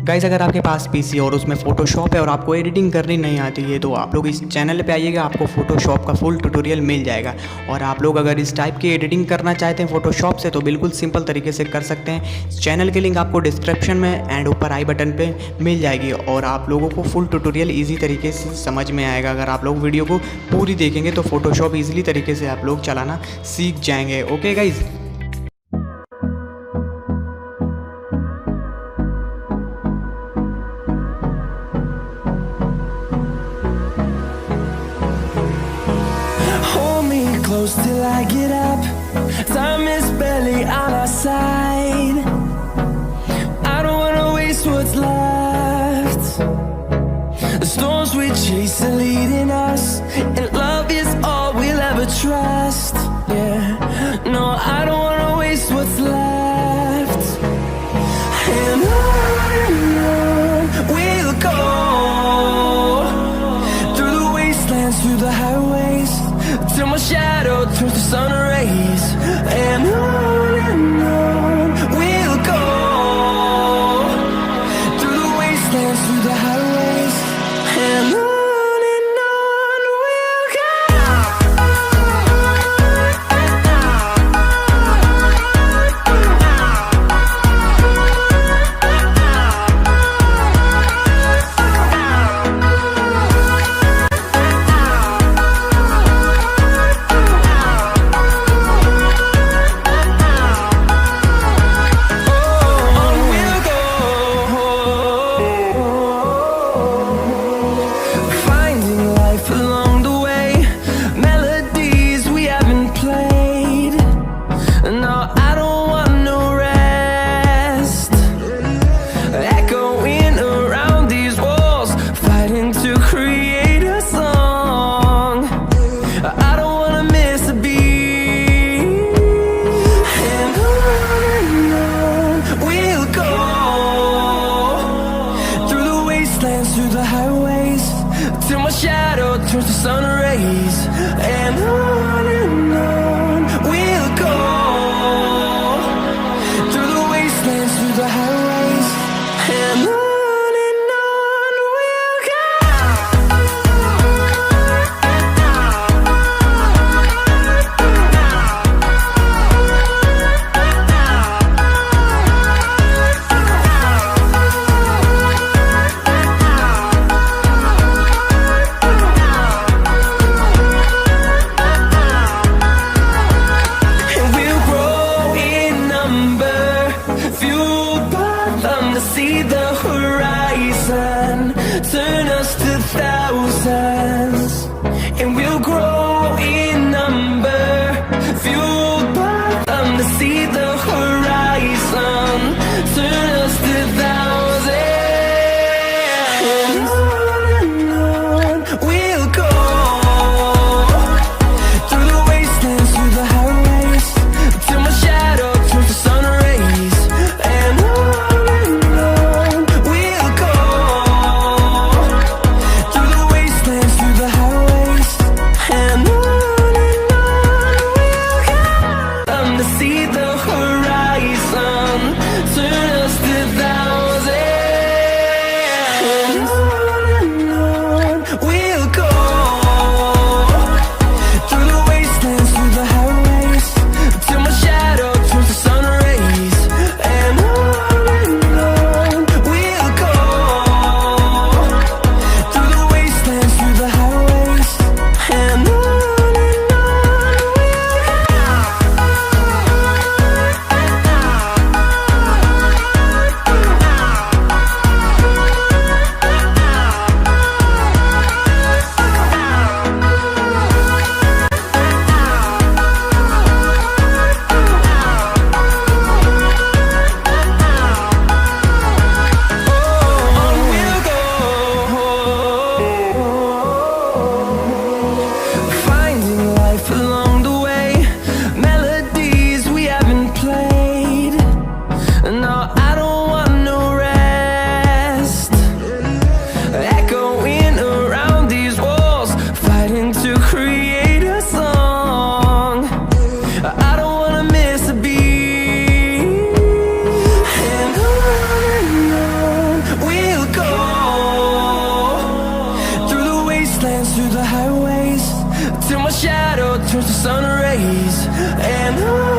Guys अगर आपके पास PC और उसमें फ़ोटोशॉप है और आपको एडिटिंग करनी नहीं आती है तो आप लोग इस चैनल पे आइएगा, आपको फ़ोटोशॉप का फुल ट्यूटोरियल मिल जाएगा। और आप लोग अगर इस टाइप की एडिटिंग करना चाहते हैं फ़ोटोशॉप से तो बिल्कुल सिंपल तरीके से कर सकते हैं। इस चैनल की लिंक आपको डिस्क्रिप्शन में एंड ऊपर आई बटन पर मिल जाएगी और आप लोगों को फुल ट्यूटोरियल ईजी तरीके से समझ में आएगा। अगर आप लोग वीडियो को पूरी देखेंगे तो फ़ोटोशॉप ईजिली तरीके से आप लोग चलाना सीख जाएंगे। Okay guys. Close till I get up. Time is barely on our side. I don't wanna waste what's left. The storms we chase are leading us, and love is all we'll ever trust. Yeah, no, I don't wanna waste what's left. And on we'll go, through the wastelands, through the highways, till my shadow turns to sun rays. And on we'll go, through the wastelands, through the highways. And on we'll go. Through the highways, till my shadow turns to sun rays. And on we'll go, through the wastelands, through the highways. And on we'll go. See the horizon, turn us to thousands, and we'll grow in number, fueled by them to see the horizon, turn us to thousands. And on we'll go, through the wastelands, through the highways, till my shadow turns to sun rays. And and breeze, and